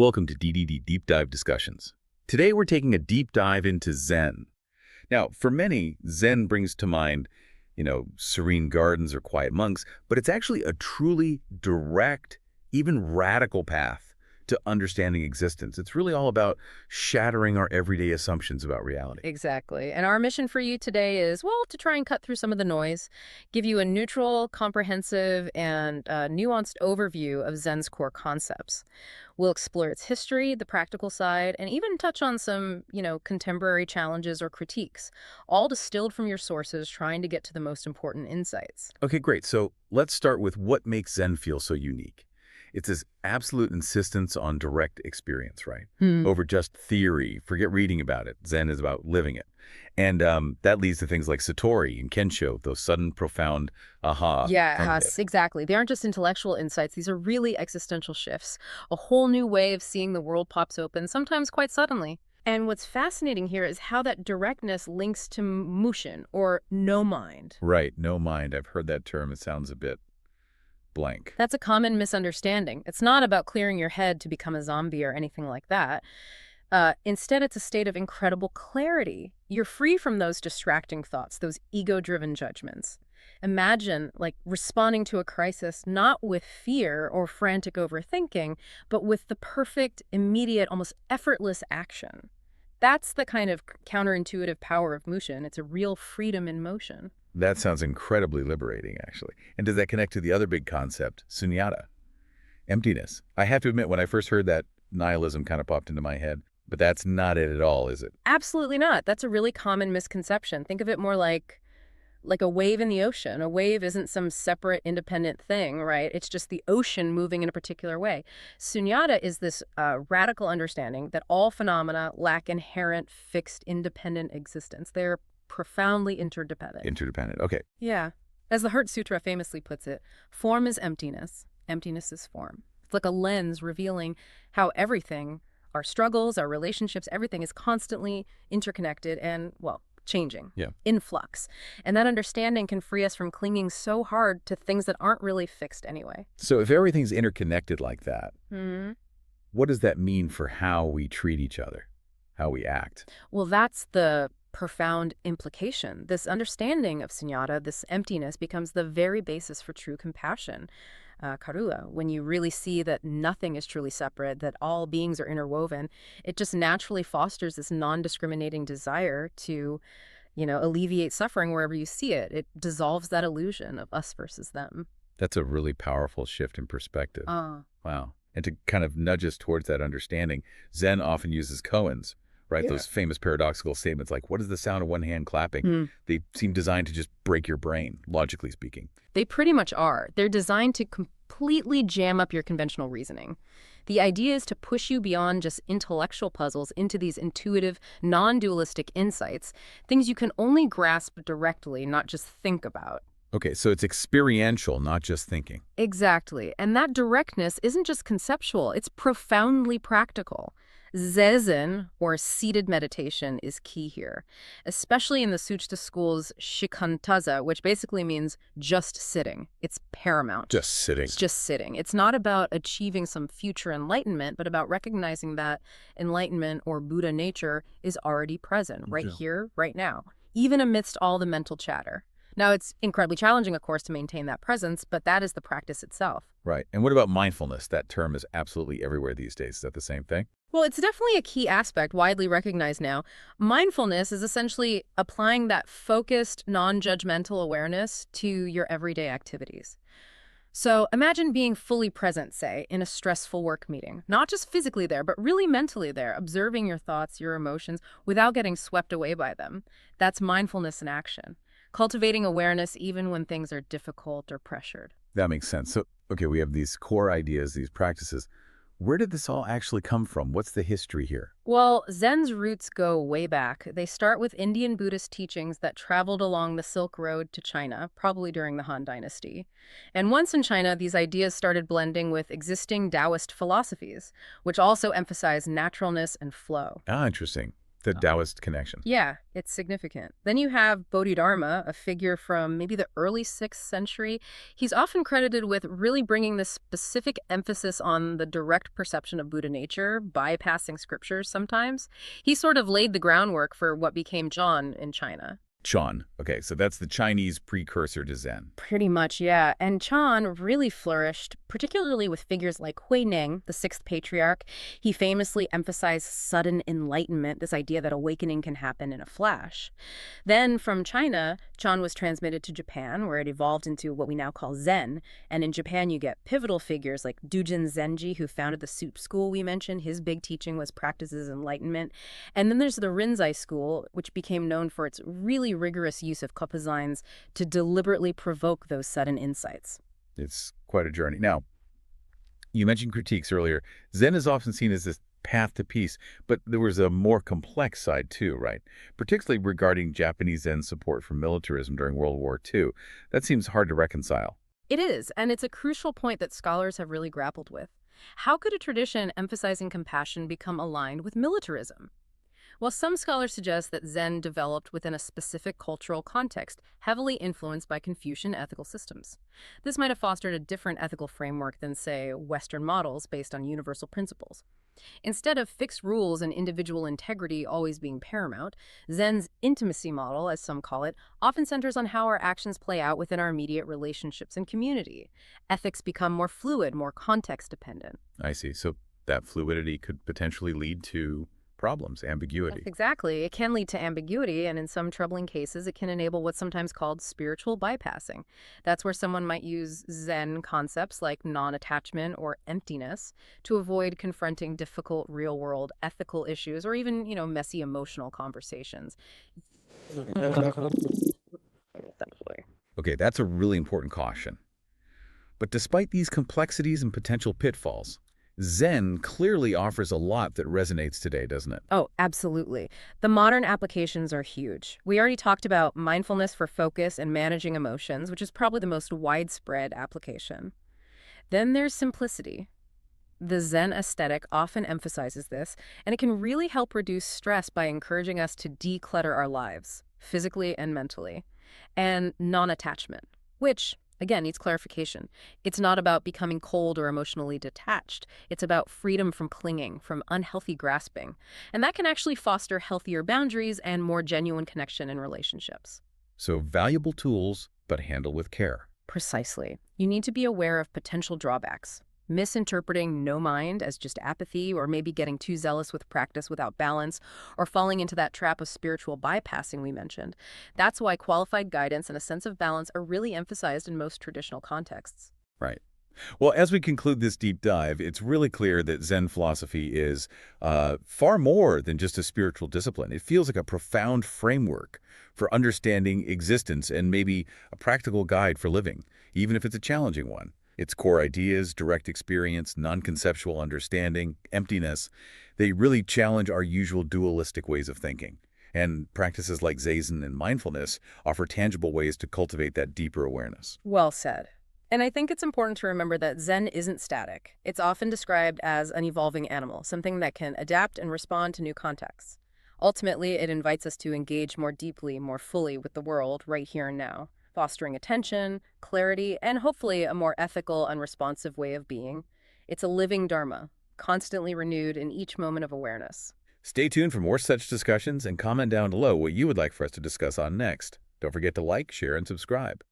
Welcome to DDD Deep Dive Discussions. Today we're taking a deep dive into Zen. Now, for many, Zen brings to mind, serene gardens or quiet monks, but it's actually a truly direct, even radical path to understanding existence. It's really all about shattering our everyday assumptions about reality. Exactly. And our mission for you today is, well, to try and cut through some of the noise, give you a neutral, comprehensive, and nuanced overview of Zen's core concepts. We'll explore its history, the practical side, and even touch on some, contemporary challenges or critiques, all distilled from your sources, trying to get to the most important insights. Okay, great. So let's start with what makes Zen feel so unique. It's this absolute insistence on direct experience, right? Over just theory. Forget reading about it. Zen is about living it. And that leads to things like Satori and Kensho, those sudden, profound aha. Yes, exactly. They aren't just intellectual insights. These are really existential shifts. A whole new way of seeing the world pops open, sometimes quite suddenly. And what's fascinating here is how that directness links to Mushin, or no mind. Right, no mind. I've heard that term. It sounds a bit blank. That's a common misunderstanding. It's not about clearing your head to become a zombie or anything like that. Instead, it's a state of incredible clarity. You're free from those distracting thoughts, those ego-driven judgments. Imagine, responding to a crisis not with fear or frantic overthinking, but with the perfect, immediate, almost effortless action. That's the kind of counterintuitive power of Mushin. It's a real freedom in motion. That sounds incredibly liberating, actually. And does that connect to the other big concept, Sunyata? Emptiness. I have to admit, when I first heard that, nihilism kind of popped into my head. But that's not it at all, is it? Absolutely not. That's a really common misconception. Think of it more like a wave in the ocean. A wave isn't some separate, independent thing, right? It's just the ocean moving in a particular way. Sunyata is this radical understanding that all phenomena lack inherent, fixed, independent existence. They're profoundly interdependent. Interdependent, okay. Yeah. As the Heart Sutra famously puts it, form is emptiness. Emptiness is form. It's like a lens revealing how everything, our struggles, our relationships, everything is constantly interconnected and, changing, in flux. And that understanding can free us from clinging so hard to things that aren't really fixed anyway. So if everything's interconnected like that, what does that mean for how we treat each other, how we act? Well, that's the profound implication. This understanding of sunyata, this emptiness, becomes the very basis for true compassion. Karua, when you really see that nothing is truly separate, that all beings are interwoven, it just naturally fosters this non-discriminating desire to, alleviate suffering wherever you see it. It dissolves that illusion of us versus them. That's a really powerful shift in perspective. Wow. And to kind of nudge us towards that understanding, Zen often uses koans, right? Those famous paradoxical statements like, what is the sound of one hand clapping? They seem designed to just break your brain, logically speaking. They pretty much are. They're designed to completely jam up your conventional reasoning. The idea is to push you beyond just intellectual puzzles into these intuitive, non-dualistic insights, things you can only grasp directly, not just think about. Okay, so it's experiential, not just thinking. Exactly. And that directness isn't just conceptual, it's profoundly practical. Zazen, or seated meditation, is key here, especially in the Sujta school's shikantaza, which basically means just sitting. It's paramount. Just sitting. It's just sitting. It's not about achieving some future enlightenment, but about recognizing that enlightenment or Buddha nature is already present, right here, right now, even amidst all the mental chatter. Now, it's incredibly challenging, of course, to maintain that presence, but that is the practice itself. Right. And what about mindfulness? That term is absolutely everywhere these days. Is that the same thing? Well, it's definitely a key aspect, widely recognized now. Mindfulness is essentially applying that focused, non-judgmental awareness to your everyday activities. So imagine being fully present, say, in a stressful work meeting. Not just physically there, but really mentally there, observing your thoughts, your emotions, without getting swept away by them. That's mindfulness in action. Cultivating awareness even when things are difficult or pressured. That makes sense. So, okay, we have these core ideas, these practices. Where did this all actually come from? What's the history here? Well, Zen's roots go way back. They start with Indian Buddhist teachings that traveled along the Silk Road to China, probably during the Han Dynasty. And once in China, these ideas started blending with existing Taoist philosophies, which also emphasize naturalness and flow. Ah, interesting. The Taoist connection. Yeah, it's significant. Then you have Bodhidharma, a figure from maybe the early 6th century. He's often credited with really bringing this specific emphasis on the direct perception of Buddha nature, bypassing scriptures sometimes. He sort of laid the groundwork for what became Chán in China. Chán. Okay, so that's the Chinese precursor to Zen. Pretty much, yeah. And Chán really flourished, particularly with figures like Huineng, the 6th patriarch. He famously emphasized sudden enlightenment, this idea that awakening can happen in a flash. Then from China, Chán was transmitted to Japan, where it evolved into what we now call Zen. And in Japan, you get pivotal figures like Doujin Zenji, who founded the Soup School we mentioned. His big teaching was practices enlightenment. And then there's the Rinzai school, which became known for its really rigorous use of kopuzans to deliberately provoke those sudden insights. It's quite a journey. Now, you mentioned critiques earlier. Zen is often seen as this path to peace, but there was a more complex side too, right? Particularly regarding Japanese Zen support for militarism during World War II. That seems hard to reconcile. It is, and it's a crucial point that scholars have really grappled with. How could a tradition emphasizing compassion become aligned with militarism? Well, some scholars suggest that Zen developed within a specific cultural context, heavily influenced by Confucian ethical systems. This might have fostered a different ethical framework than, say, Western models based on universal principles. Instead of fixed rules and individual integrity always being paramount, Zen's intimacy model, as some call it, often centers on how our actions play out within our immediate relationships and community. Ethics become more fluid, more context-dependent. I see. So that fluidity could potentially lead to problems, ambiguity. Exactly. It can lead to ambiguity, and in some troubling cases, it can enable what's sometimes called spiritual bypassing. That's where someone might use Zen concepts like non-attachment or emptiness to avoid confronting difficult real-world ethical issues or even, messy emotional conversations. Okay, that's a really important caution. But despite these complexities and potential pitfalls, Zen clearly offers a lot that resonates today, doesn't it? Oh, absolutely. The modern applications are huge. We already talked about mindfulness for focus and managing emotions, which is probably the most widespread application. Then there's simplicity. The Zen aesthetic often emphasizes this, and it can really help reduce stress by encouraging us to declutter our lives, physically and mentally. And non-attachment, which again, needs clarification. It's not about becoming cold or emotionally detached. It's about freedom from clinging, from unhealthy grasping. And that can actually foster healthier boundaries and more genuine connection in relationships. So valuable tools, but handled with care. Precisely. You need to be aware of potential drawbacks. Misinterpreting no mind as just apathy, or maybe getting too zealous with practice without balance, or falling into that trap of spiritual bypassing we mentioned. That's why qualified guidance and a sense of balance are really emphasized in most traditional contexts. Right. Well, as we conclude this deep dive, it's really clear that Zen philosophy is far more than just a spiritual discipline. It feels like a profound framework for understanding existence and maybe a practical guide for living, even if it's a challenging one. Its core ideas, direct experience, non-conceptual understanding, emptiness, they really challenge our usual dualistic ways of thinking. And practices like Zazen and mindfulness offer tangible ways to cultivate that deeper awareness. Well said. And I think it's important to remember that Zen isn't static. It's often described as an evolving animal, something that can adapt and respond to new contexts. Ultimately, it invites us to engage more deeply, more fully with the world right here and now, fostering attention, clarity, and hopefully a more ethical and responsive way of being. It's a living dharma, constantly renewed in each moment of awareness. Stay tuned for more such discussions and comment down below what you would like for us to discuss on next. Don't forget to like, share, and subscribe.